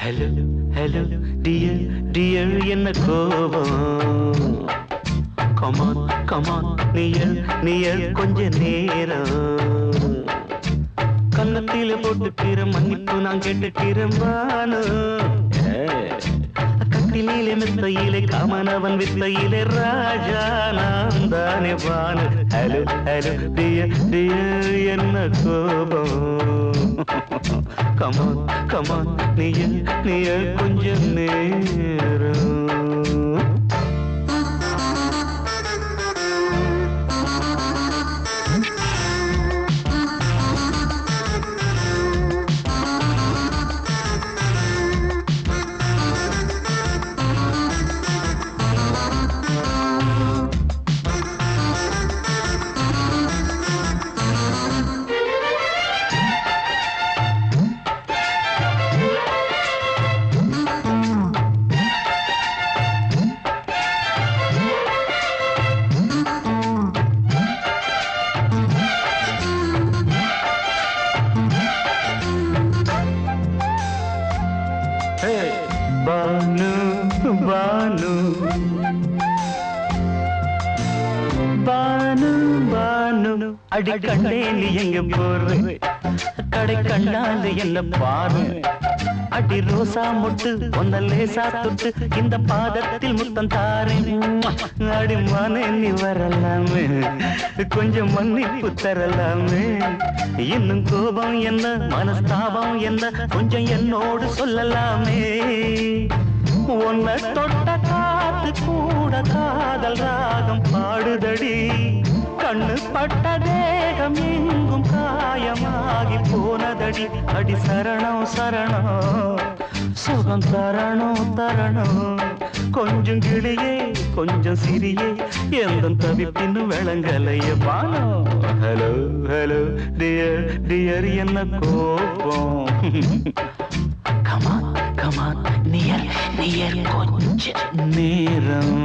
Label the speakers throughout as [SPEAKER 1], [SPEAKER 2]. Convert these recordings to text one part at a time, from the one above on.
[SPEAKER 1] Hello hello dear dear என்ன கோபம் come on come on near near கொஞ்ச நேரம் கன்னத்தில போட்டுக்கிற மன்னிப்பு நான் கேட்டுக்கிறேன் பானு கட்டிலே மெத்தையிலே காமனவன் வித்தையிலே ராஜா நான் தானே Banu hello hello dear dear என்ன கோபம் கமான் கமான் நியர் நியர் கொஞ்ச நேரம் பானு பானு பானு பானு அடி கண்ணே நீ எங்க போற கடை கண்ணால என்ன பாரு அடி ரோசா முட்டு ஒன்ன லேசா தொட்டு இந்த பாதத்தில் முத்தம் தாரேன் அடி மானே நீ வரலாமே கொஞ்சம் மன்னிப்பு தரலாமே இன்னும் கோபம் என்ன மனஸ்தாபம் என்ன கொஞ்சம் என்னோடு சொல்லலாமே உன்னை தொட்ட காத்து கூட காதல் ராகம் பாடுதடி கண்ணு பட்ட தேகம் எங்கும் காயமாகி போனதடி அடி சரணம் சரணம் சுகம் தரணும் தரணும் கொஞ்சம் கிளியே கொஞ்சம் சிறியே எந்த தவிப்பின்னு விளங்கலைய பானோ ஹலோ ஹலோ டியர் டியர் என்ன கோபம் கமான் கமான் நியர் நியர் கொஞ்ச நேரம்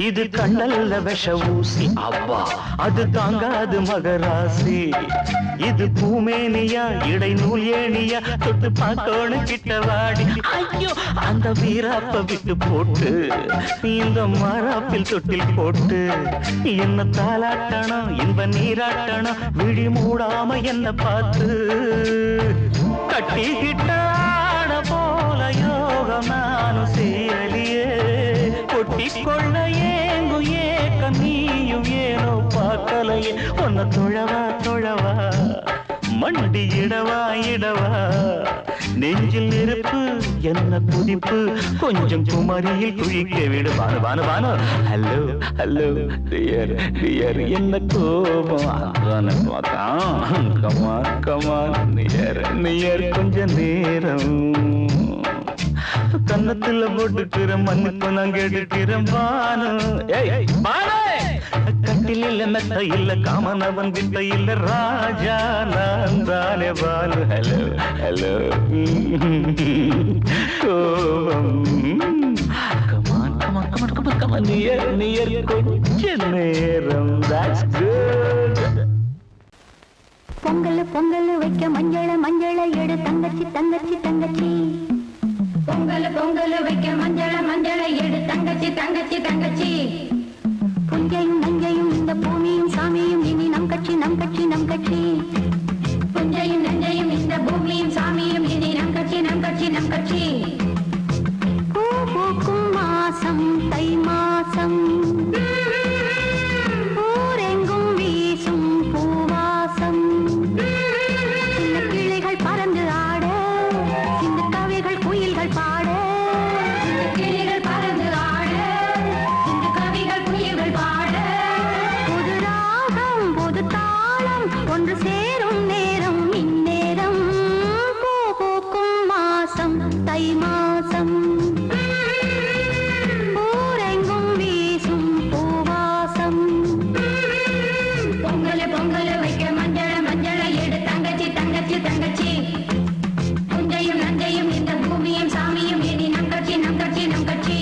[SPEAKER 1] இது கண்ணல்ல விஷ ஊசி அவ்வா அது தாங்காது மகராசி இது பூமேனியா இடை நூல் ஏனியா தொட்டு பார்த்தோன்னு கிட்ட வாடி ஐயோ அந்த வீராப்ப விட்டு போட்டு இந்த மாறாப்பில் தொட்டில் போட்டு என்ன தாலாட்டணும் இன்ப நீராட்டணும் விழி மூடாம என்ன பார்த்து கட்டிக்கிட்டான போல யோகம் நானும் சேரலியே கொட்டிக்கொள்ள ஏங்கு ஏக்க நீயும் ஏனோ பார்க்கலையே உன்னை தொழவா தொழவா மண்டி இடவா இடவா நெஞ்சில் நெருப்பு என்ன குதிப்பு கொஞ்சம் குமரியில் குழிக்க விடு Banu Banu Banu hello hello dear dear என்ன கோபம் அதான பார்த்தான் கமான் கமான் நியர் நியர் கொஞ்ச நேரம் கன்னத்துல போட்டுக்கிற மன்னிப்பு நான் கேட்டுக்கிறேன் பானு கட்டில மெத்த இல்ல காமனவன் வித்த இல்ல ராஜா நான் தானே பானு ஹலோ ஹலோ கோபம் come on come on come on come on come on near near கொஞ்ச நேரம் that's good
[SPEAKER 2] பொங்கல் பொங்கல் வைக்க மஞ்சள மஞ்சள எடு தங்கச்சி தங்கச்சி தங்கச்சி பொங்கல் பொங்கல் வைக்க மஞ்சள மஞ்சள எடு தங்கச்சி தங்கச்சி தங்கச்சி புஞ்சையும் நஞ்சையும் இந்த பூமியும் சாமியும் இனி நம் கட்சி நம் கட்சி நம் கட்சி புஞ்சையும் நஞ்சையும் இந்த பூமியும் சாமியும் இனி நம் கட்சி நம் கட்சி நம் கட்சி பூ பூக்கும் மாசம் தை மாசம் ஊரெங்கும் வீசும் பூவாசம் சின்ன கிளைகள் பறந்து ஆட சின்ன கவிகள் குயில்கள் பா மாசம் ஊரெங்கும் வீசும் பூவாசம் பொங்கல் பொங்கல் வைக்க மஞ்சள மஞ்சள எடு தங்கச்சி தங்கச்சி தங்கச்சி புஞ்சையும் நஞ்சையும் இந்த பூமியும் சாமியும் இனி நம் கட்சி நம் கட்சி நம் கட்சி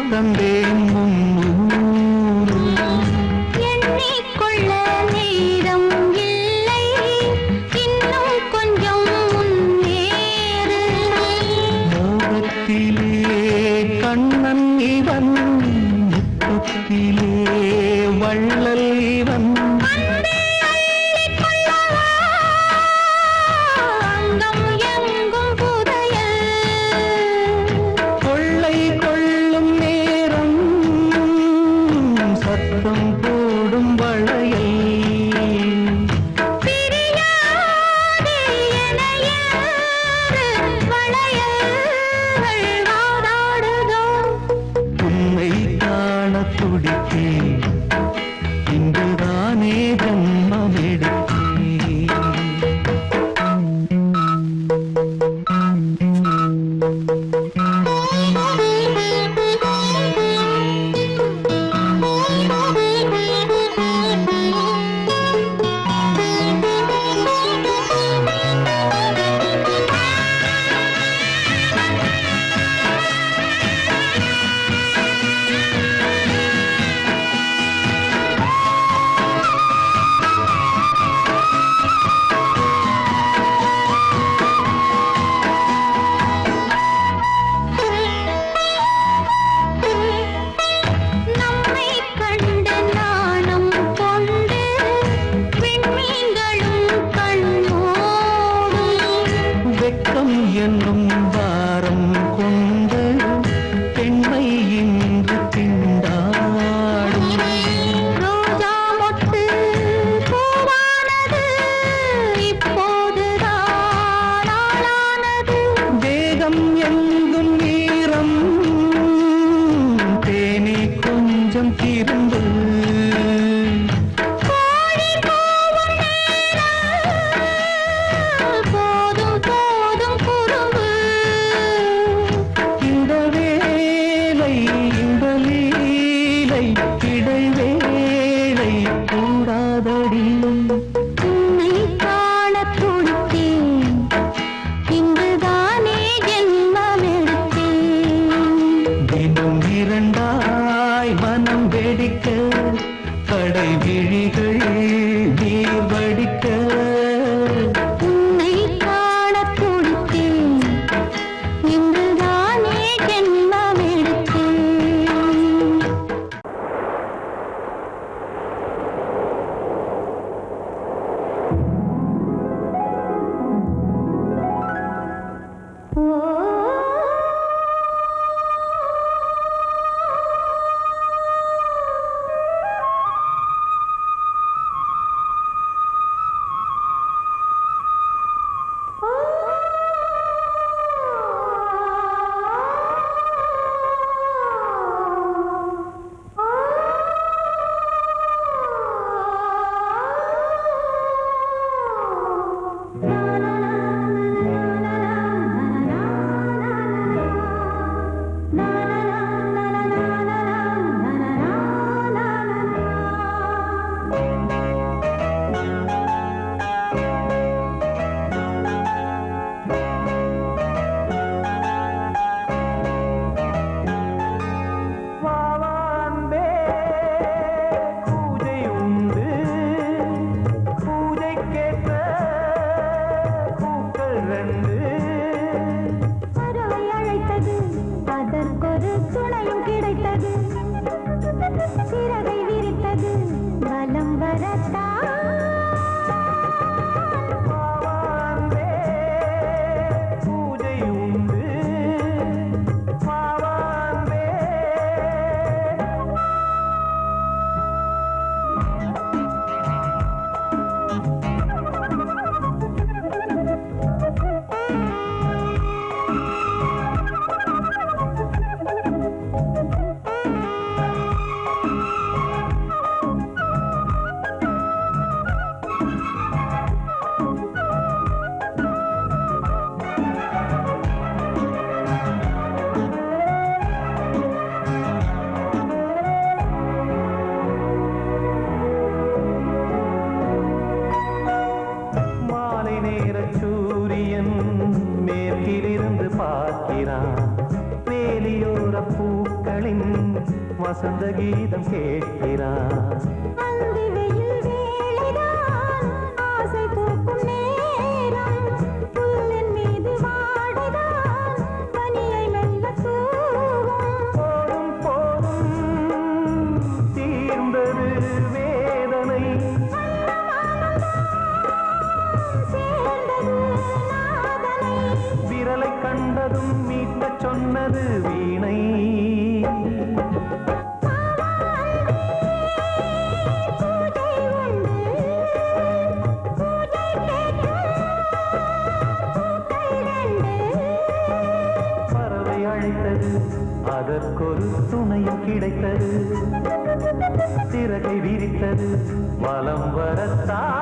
[SPEAKER 1] தந்தேன் முன்னூறு.
[SPEAKER 2] எண்ணிக்கொள்ள நேரம் இல்லை, இன்னும் கொஞ்சம் முன்னேறு.
[SPEAKER 1] மோகத்திலே கண்ணன் இவன், முத்தத்திலே வள்ளல் இவன்.
[SPEAKER 2] அங்கம் எங்கும் புதையல்,
[SPEAKER 1] கொள்ளை கொள்ளும் நேரம் சத்தம் போடும் வளையல்.
[SPEAKER 2] பிரியாதே என யாரு வளையல்கள் வாதாடுதோ.
[SPEAKER 1] உன்னை காண துடித்தேன், இன்றுதானே ஜன்மம் எடுத்தேன்.
[SPEAKER 2] நம்மை கண்டு நாணம் கொண்டு விண்மீன்களும் கண்ணோடும்.
[SPEAKER 1] வெட்கம் என்னும் பாரம் கொண்டு பெண்மை இன்று திண்டாடும்.
[SPEAKER 2] ரோஜா மொட்டு பூவானது, இப்போதுதான் ஆளானது.
[SPEAKER 1] வேகம் எங்கும் நீரம், தேனே கொஞ்சம் திரும்பு.
[SPEAKER 2] கோழி கூவும் நேரம், போதும் போதும் குறும்பு.
[SPEAKER 1] இந்த வேலை இந்த லீலை இடைவேளை கூடாதடியும்.
[SPEAKER 2] உன்னை காணத் துடித்தேன், இங்குதானே ஜென்மம் எடுத்தேன்.
[SPEAKER 1] தினம் இரண்டாய் மனம் வெடிக்க, கடை விழிகள் நீர் வடிக்க.
[SPEAKER 2] உன்னை காணத் துடித்தேன், இங்குதானே ஜென்மம் எடுத்தேன்.
[SPEAKER 1] வசந்த கீதம் கேட்கிறார்.
[SPEAKER 2] அந்தி வெயில் வேளைதான் ஆசை பூக்கும் நேரம், புல்லின் மீது வாடைதான் பனியை மெல்ல தூவும்.
[SPEAKER 1] போதும் போதும் தீர்ந்தது வேதனை,
[SPEAKER 2] சேர்ந்தது நாதனை,
[SPEAKER 1] விரலை கண்டதும் மீட்டச் சொன்னது வீணை. பறவை அழைத்தது, அதற்கொரு துணையும் கிடைத்தது, சிறகை விரித்தது வலம் வரத்தான்.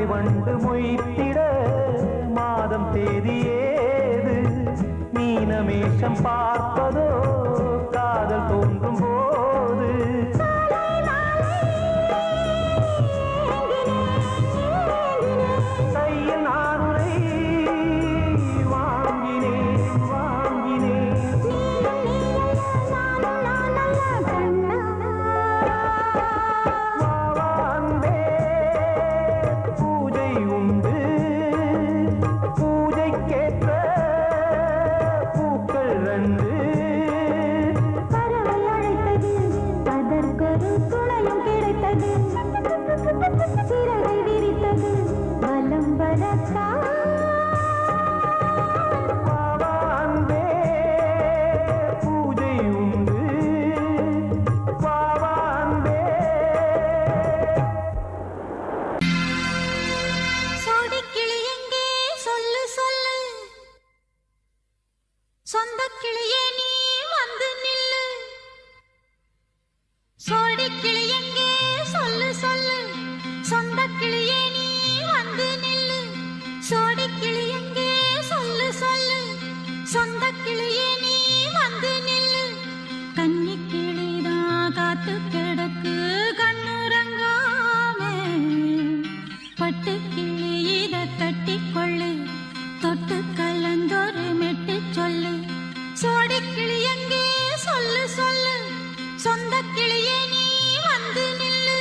[SPEAKER 1] வண்டு மொய்த்திட மாதம் தேதியேது, மீனமேஷம் பார்ப்பதோ காதல் தோன்றும் போது. கையில் நானுரை வாங்கினேன் வாங்கினேன்.
[SPEAKER 2] சிறகை விரித்தது வலம் வரத்தான்.
[SPEAKER 1] வாவான்பே பூஜை உண்டு, வாவான்பே.
[SPEAKER 2] சோடிக்கிளி எங்கே சொல்லு சொல்லு, சொந்த கிளியே நீ வந்து நில்லு. சோடிக்கிளி எங்கே சொல்லு சொல்லு, சொந்த கிளியே நீ வந்து நில்லு. சோடிக்கிளி எங்கே சொல்லு சொல்லு, சொந்த கிளியே நீ வந்து நில்லு. கன்னி கிளிதான் காத்து கிடக்கு கண்ணுறங்காமே, பட்டு கிளி இத கட்டிக்கொள்ளு, தொட்டு கலந்தொரு மெட்டு சொல்லு. சோடிக்கிளி எங்கே சொல்லு சொல்லு, சொந்த கிளியே நீ வந்து நில்லு.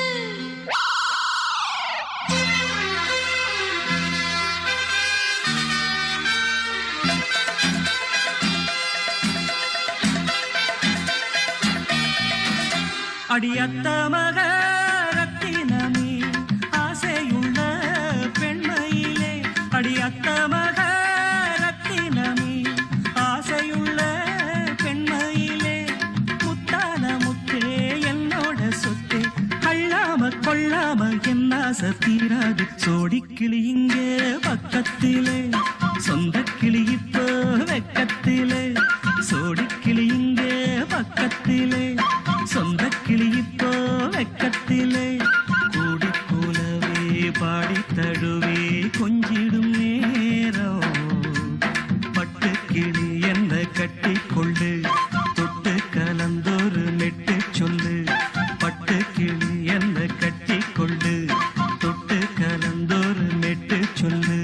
[SPEAKER 1] அடியத்த மக ரத்தினமே ஆசையுள்ள பெண்மையிலே, அடியத்த மக ரத்தினமே ஆசையுள்ள பெண்மையிலே, முத்தான முத்தே என்னோட சொத்தே, அள்ளாம கொள்ளாம என்ன தீராது. சோடிக்கிளி இங்கே பக்கத்திலே, சொந்த கிளி இப்போ வெக்கத்திலே. சோடிக்கிளி இங்கே பக்கத்திலே, சொந்த கிளி இப்போ வெக்கத்திலே. கூடி கூலவே பாடி தழுவே கொஞ்சிடும் நேரம், பட்டு கிளி என்ன கட்டி கொள்ளு, தொட்டு கலந்தொரு மெட்டு சொல்லு. பட்டு கிளி என்ன கட்டி கொள்ளு, தொட்டு கலந்தொரு மெட்டு சொல்லு.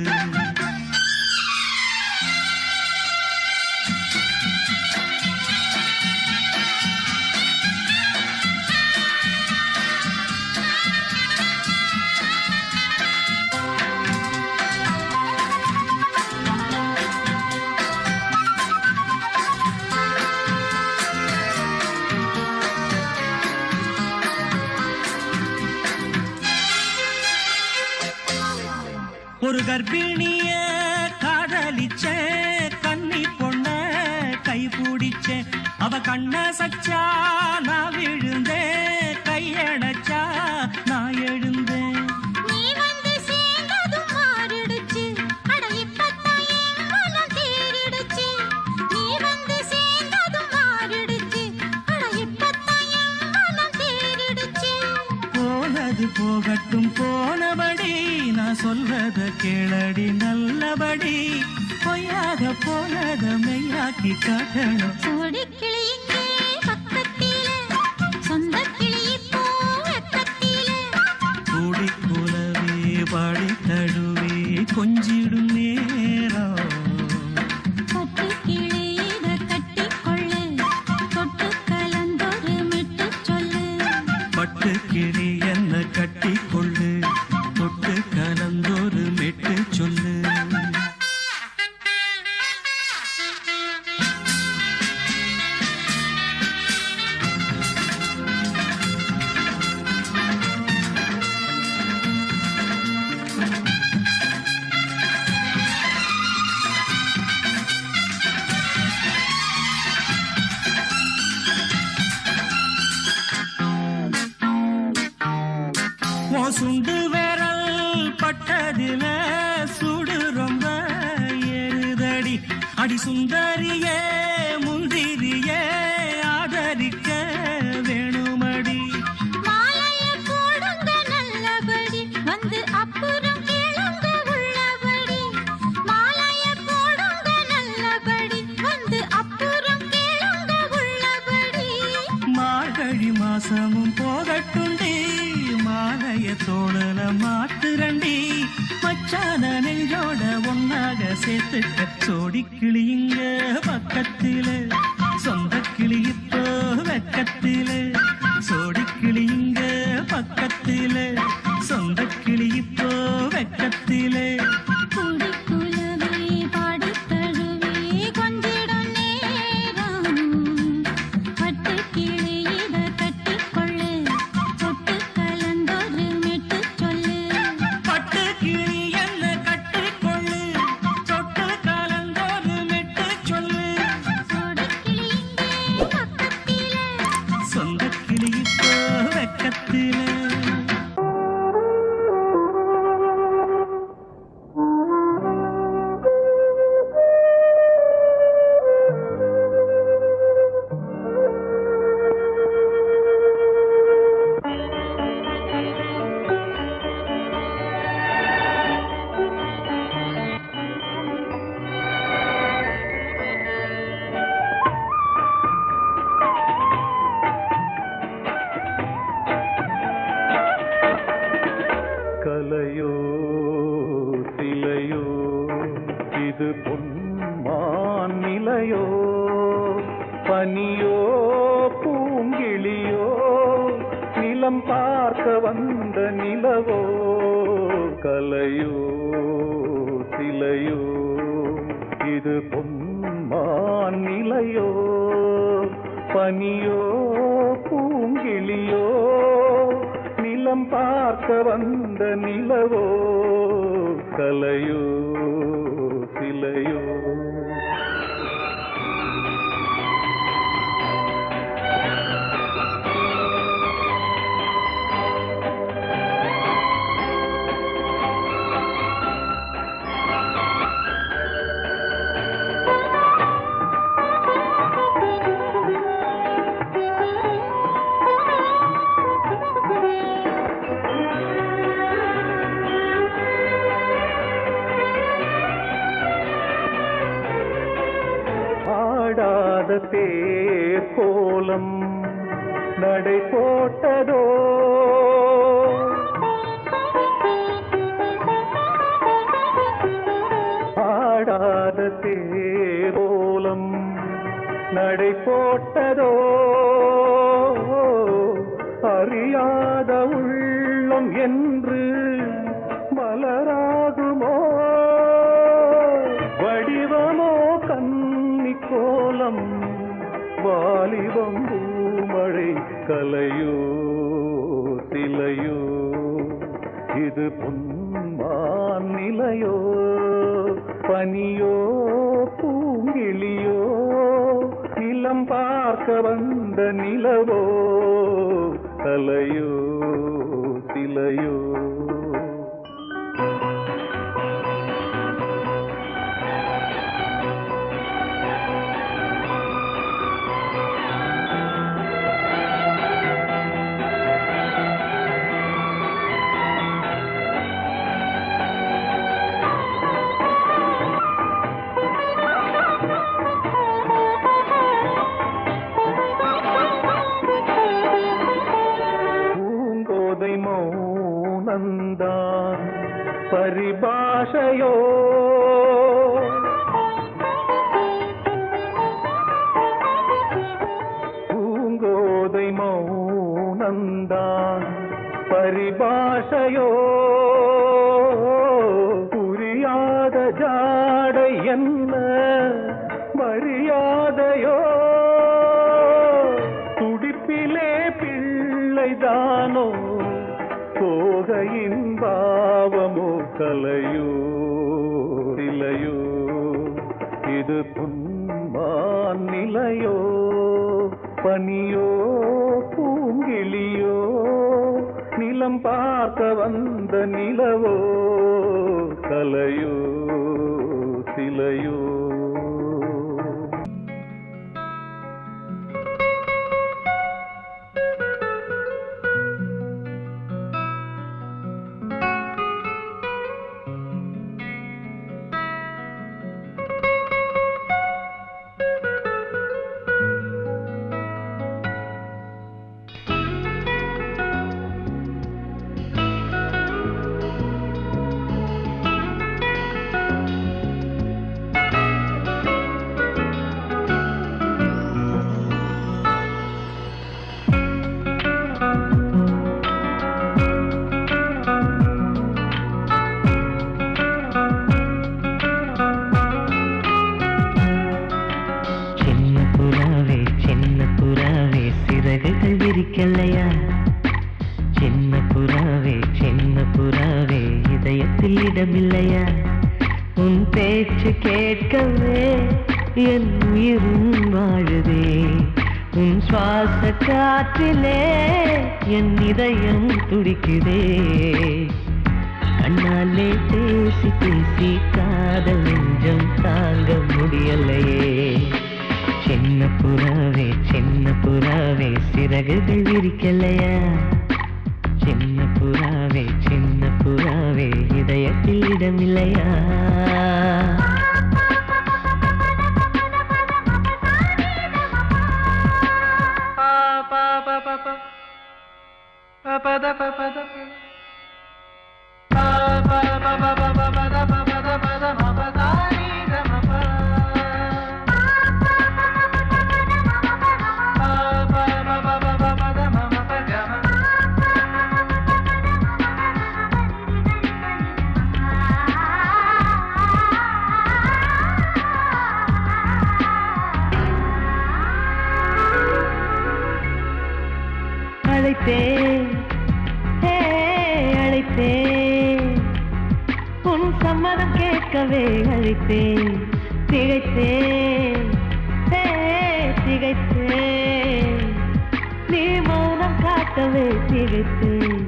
[SPEAKER 3] ஒரு கர்ப்பிணிய காதலிச்ச கன்னி பொண்ண கை பிடிச்ச அவ கண்ண சச்சா நான் விழுந்தேன் கையடைச்சா நான் எழுந்தேன்
[SPEAKER 2] நீ வந்து சேர்ந்ததும் மாறிடுச்சு அட இப்பத்தான் என் மனம் தேறிடுச்சு நீ வந்து சேர்ந்ததும் மாறிடுச்சு அட இப்பத்தான் என் மனம் தேறிடுச்சு
[SPEAKER 3] போனது போகட்டும் போனபடி நான் சொல்றத கேளடி நல்லபடி பொய்யாக போனத மெய்யாக்கி காட்டணும்
[SPEAKER 2] சோடி கிளி இங்கே பக்கத்திலே சொந்த கிளி இப்போ வெக்கத்திலே
[SPEAKER 3] கூடி கூலவே பாடி தழுவே கொஞ்சிடும் நேரம்
[SPEAKER 2] பட்டு கிளி இத கட்டிக்கொள்ளு தொட்டு கலந்தொரு மிட்டு சொல்லு
[SPEAKER 3] பட்டு கிளி என்ன கட்டிக்கொள்ளு தொட்டு கலந்தொரு மெட்டு சொல்லு சுண்டு விரல் பட்டதில சுடு ரொம்ப ஏறுதடி அடி சுந்தரியே முந்திரியே ஆதரிக்க வேணுமடி
[SPEAKER 2] மாலைய போடுங்க நல்லபடி வந்து அப்புறம் கேளுங்க உள்ளபடி மாலைய போடுங்க நல்லபடி வந்து அப்புறம் கேளுங்க உள்ளபடி
[SPEAKER 3] மார்கழி மாசமும் போகட்டுண்டி மாலைய தோழல மாத்துரண்டி மச்சான நெஞ்சோட ஒன்னாக சேர்த்துக்க சோடி கிளியுங்க பக்கத்தில சொந்த கிளி இப்போ வெக்கத்தில சோடி கிளியுங்க பக்கத்தில சொந்த கிளி இப்போ வெக்கத்தில
[SPEAKER 2] கூடி குலவே பாடி தழுவே கொஞ்சிடும் நேரம் பட்டு கிளி இத கட்டிக்கொள்ளு தொட்டு கலந்தொரு மிட்டு சொல்லு
[SPEAKER 3] பட்டு கிளி என்ன கட்டிக்கொள்ளு தொட்டு கலந்தொரு மெட்டு சொல்லு
[SPEAKER 2] சோடி கிளி இங்கே பக்கத்திலே
[SPEAKER 3] சொந்த கிளி இப்போ வெக்கத்தில
[SPEAKER 1] கலையோ சிலையோ இது பொன்மான் நிலையோ பனியோ பூங்கிளியோ நிலம் பார்க்க வந்த நிலவோ கலையோ சிலையோ இது பொன்மான் நிலையோ பனியோ பூங்கிளியோ நிலம் பார்க்க வந்த நிலவோ கலையோ சிலையோ ஆடாத தேர் கோலம் நடை போட்டதோ ஆடாத தேர் கோலம் நடை போட்டதோ அறியாத உள்ளம் என்று மலராகுமோ வடிவமோ கன்னி கோலம் வாலிபம் பூமழை கலையோ சிலையோ இது பொன்மான் நிலையோ பனியோ பூங்கிளியோ நிலம் பார்க்க வந்த நிலவோ தலையோ சிலையோ மௌனந்தான் பரிபாஷையோ பூங்கோதை மௌனந்தான் பரிபாஷையோ புரியாத ஜாடை என்ன மரியாதையோ துடிப்பிலே பிள்ளைதானோ போகையின் பாவமோ கலையோ இலையோ இது புன்மான் நிலையோ பனியோ பூங்கிளியோ நிலம் பார்க்க வந்த நிலவோ கலையோ சிலையோ
[SPEAKER 4] விரிக்கலையா சின்ன புறாவே இதயத்தில் இடமில்லையா உன் பேச்சு கேட்கவே என் உயிரும் வாழுதே உன் சுவாச காற்றிலே என் இதயம் துடிக்குதே கண்ணாலே பேசி பேசி காதல் நெஞ்சம் தாங்க முடியலையே சின்ன புறாவே சிறகுகள் விரிக்கலையா சின்ன புறாவே இதயத்தில் இடமில்லையா அழைத்தேன் உன் சம்மதம் கேட்கவே அழைத்தேன் திகைத்தேன் நீ மௌனம் காட்டவே திகைத்தேன்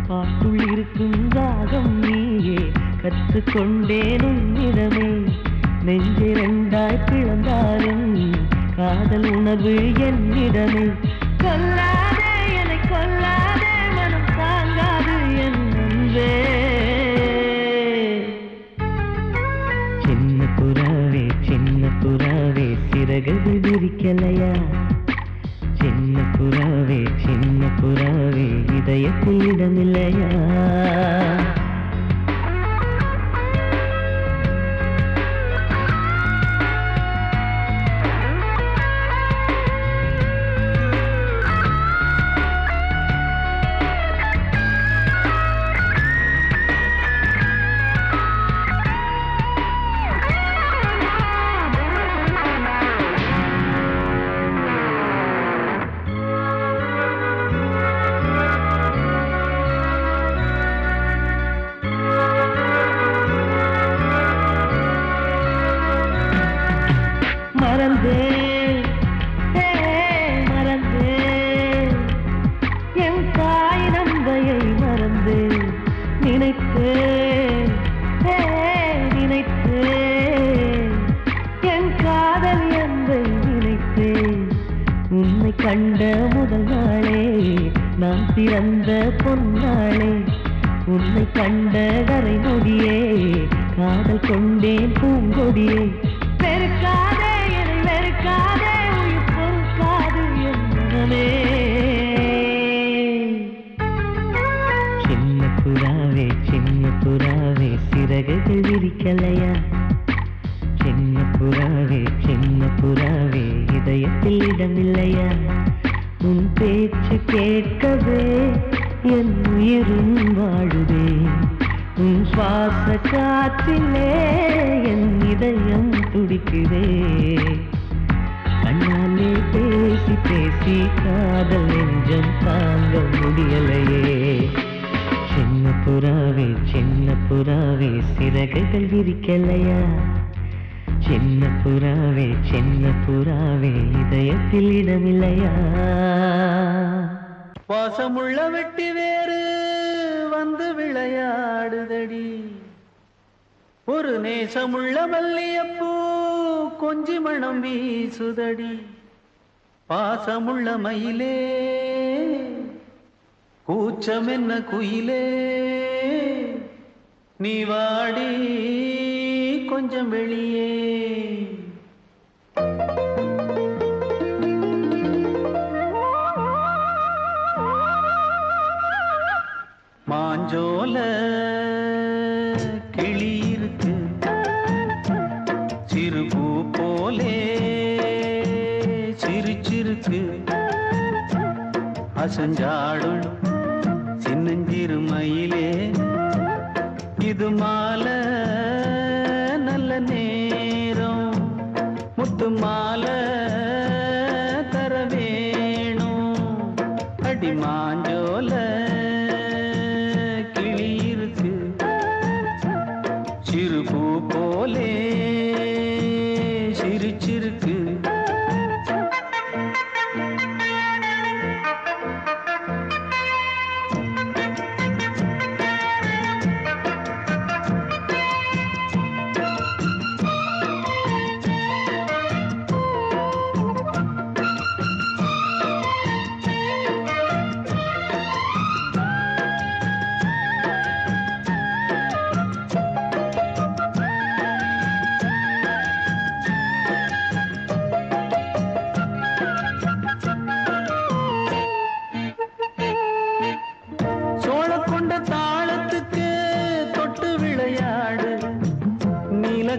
[SPEAKER 4] பாட்டுள் இருக்கும் ராகம் நீயே கற்றுக்கொண்டேன் உன்னிடமே நெஞ்சிரண்டாய் பிளந்தாலும் காதல் உணர்வு என்னிடமே கொல்லாதே என்னை கொல்லாதே மனம் தாங்காது என் அன்பே சின்ன புறாவே சிறகுகள் விரிக்கலையா சின்ன புறாவே இதயத்தில் இடமில்லையா மறந்தேன் மறந்தேன் என் தாய் நம்பையை மறந்தேன் நினைத்தேன் நினைத்தேன் என் காதல் என்பை நினைத்தேன் உன்னை கண்ட முதல் நாளே நான் பிறந்த பொன்னாளே உன்னை கண்ட கரை நொடியே காதல் கொண்டேன் பூங்கொடியே வெறுக்காதே என்னை வெறுக்காதே உயிர் பொறுக்காது என் மனமே சின்ன புறாவே சிறகுகள் விரிக்கலையா சின்ன புறாவே இதயத்தில் இடமில்லையா உன் பேச்சு கேட்கவே என் உயிரும் வாழுதே உன் சுவாச காற்றிலே என் இதயம் துடிக்குதே கண்ணாலே பேசி பேசி காதல் நெஞ்சம் தாங்க முடியலையே சின்ன புறாவே சிறகுகள் விரிக்கலையா சின்ன புறாவே இதயத்தில் இடமில்லையா
[SPEAKER 1] வாசமுள்ள வெட்டி வேறு வந்து விளையாடுதடி ஒரு நேசமுள்ள மல்லியப்பூ கொஞ்சி மணம் வீசுதடி பாசமுள்ள மயிலே கூச்சம் என்ன குயிலே நீ வாடி கொஞ்சம் வெளியே மாஞ்சோல கிளி இருக்கு சிறுபூ போலே சிரிச்சிருக்கு அசஞ்சாடும் சின்னஞ்சிறு மயிலே இது மாலை நல்ல நேரம் முத்து மாலை தர வேணும் அடி மாஞ்சோல சிறுபூ போலே சிரிச்சிருக்கு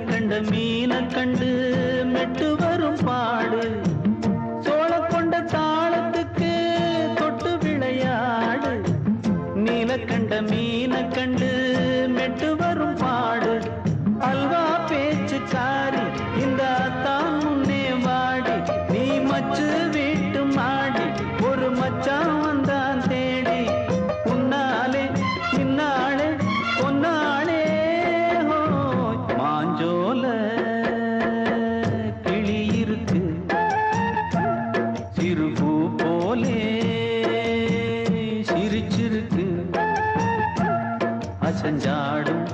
[SPEAKER 1] கண்ட மீன கண்டு மெட்டு வரும் பாடு சோழ கொண்ட தாளத்துக்கு தொட்டு விளையாடு நீல கண்ட மீன கண்டு மெட்டு வரும் பாடு அல்வா பேச்சுக்காரி இந்த தான் முன்னே வாடி நீ மச்சு வீட்டு மாடி ஒரு மச்சான் வந்தான் தேடி உன்னாலே இன்னாலே பொன்னாலே மாஞ்சோல கிளி இருக்கு சிறுபூ போலே சிரிச்சிருக்கு அசஞ்சாடும்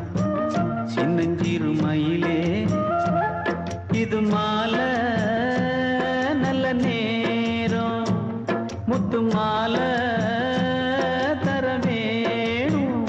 [SPEAKER 1] சின்னஞ்சிறு மயிலே இது மாலை நல்ல நேரம் முத்து மாலை தர வேணும்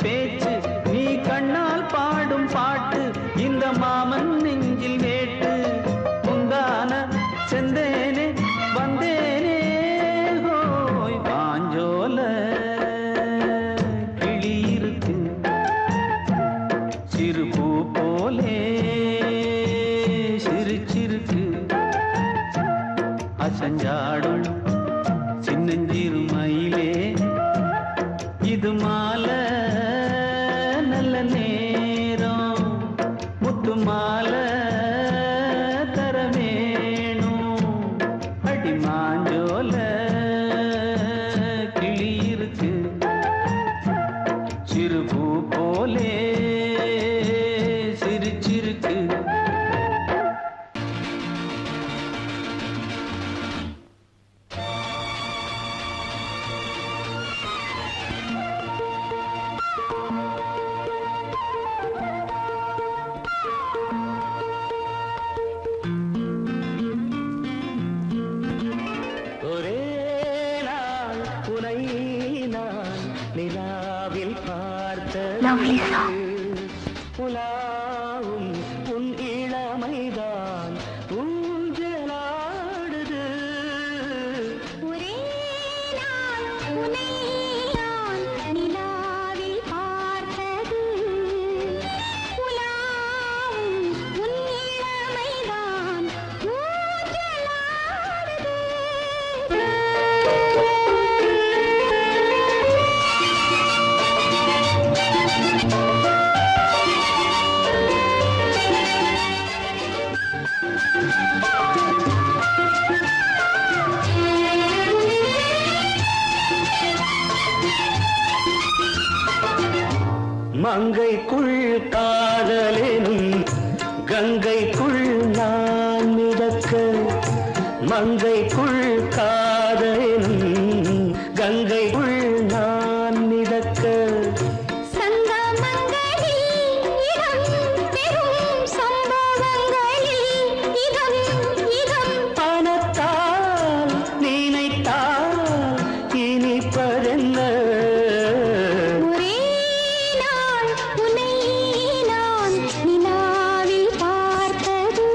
[SPEAKER 1] பேச்சு நீ கண்ணால் பாடும் பாட்டு இந்த மாமன் நெஞ்சில் வேட்டு முந்தான செந்தேனே வந்தேனே ஹோய் பாஞ்சோல கிளி இருக்கு சிறு பூ போலே சிரிச்சிருக்கு அசஞ்சாடும் சின்னஞ்சிறு மயிலே இது மாலை நல்ல நேரம் முத்து மாலை தரவேணும் அடி மாஞ்சோல கிளி இருக்கு சிறு பூ போலே சிரிச்சிருக்கு ஒரே நாள் உனை நான் நிலாவில்
[SPEAKER 2] Lovely song.
[SPEAKER 1] புலாவும் உன் இளமைதான் ஊஞ்சலாடுது
[SPEAKER 2] ஒரே நாள் உன்னை நான் நிலாவில் பார்த்தது உலாவும் உன் இளமைதான்
[SPEAKER 1] மங்கைக்குள் காதலெனும் கங்கைக்குள் நான் மிதக்க மங்கைக்குள் காதலெனும் கங்கைக்குள் நான் மிதக்க
[SPEAKER 2] சங்கமங்களில் இடம் பெரும் சம்பவங்களில் இதம் இதம்
[SPEAKER 1] பணத்தால் நினைத்தால் இனிப்பதென்ன
[SPEAKER 2] ஒரே நாள் உன்னை நான் நிலாவில் பார்த்தது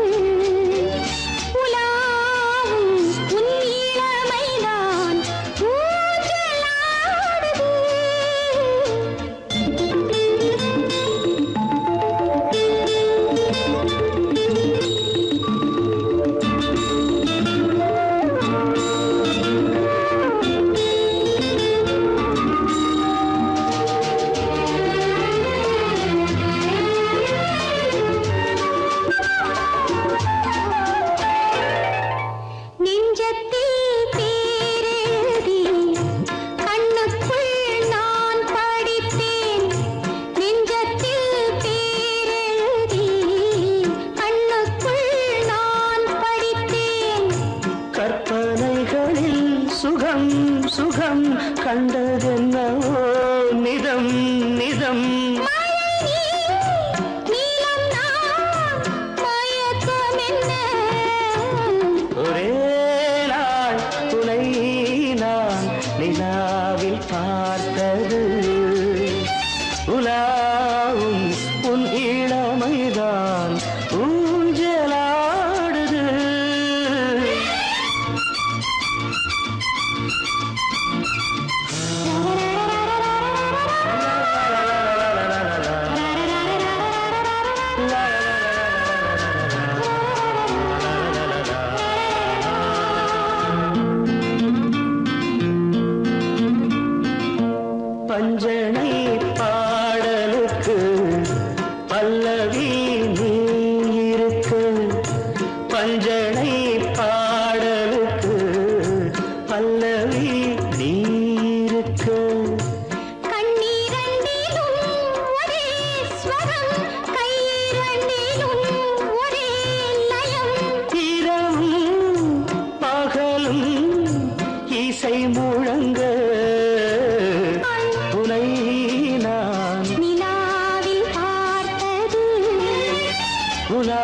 [SPEAKER 2] உலாவும் உன் இளமைதான் நெஞ்சத்தில் பேரெழுதி கண்ணுக்குள் நான் படித்தேன் நெஞ்சத்தில் பேரெழுதி கண்ணுக்குள் நான் படித்தேன்
[SPEAKER 1] கற்பனைகளில் சுகம் சுகம் கண்டதென்னவோ நிதம் நிதம்
[SPEAKER 2] நீலம் நான் மயக்கம் என்ன
[SPEAKER 1] ஒரே நாள் உனை நான் நிலாவில் பார்த்தது உலாவும் உன் இளமைதான் ஊஞ்சலாடுது பஞ்சனை பாடலுக்கு பல்லவி நீ இருக்கு பஞ்சனை பாடலுக்கு பல்லவி நீ இருக்கு
[SPEAKER 2] கண்ணீரண்டிலும் ஒரே ஸ்வரம் கையிரண்டிலும் ஒரே லயம்
[SPEAKER 1] இரவும் பகலும் இசை முழங்க உனை நான்
[SPEAKER 2] நிலாவில் பார்த்தது
[SPEAKER 1] உலா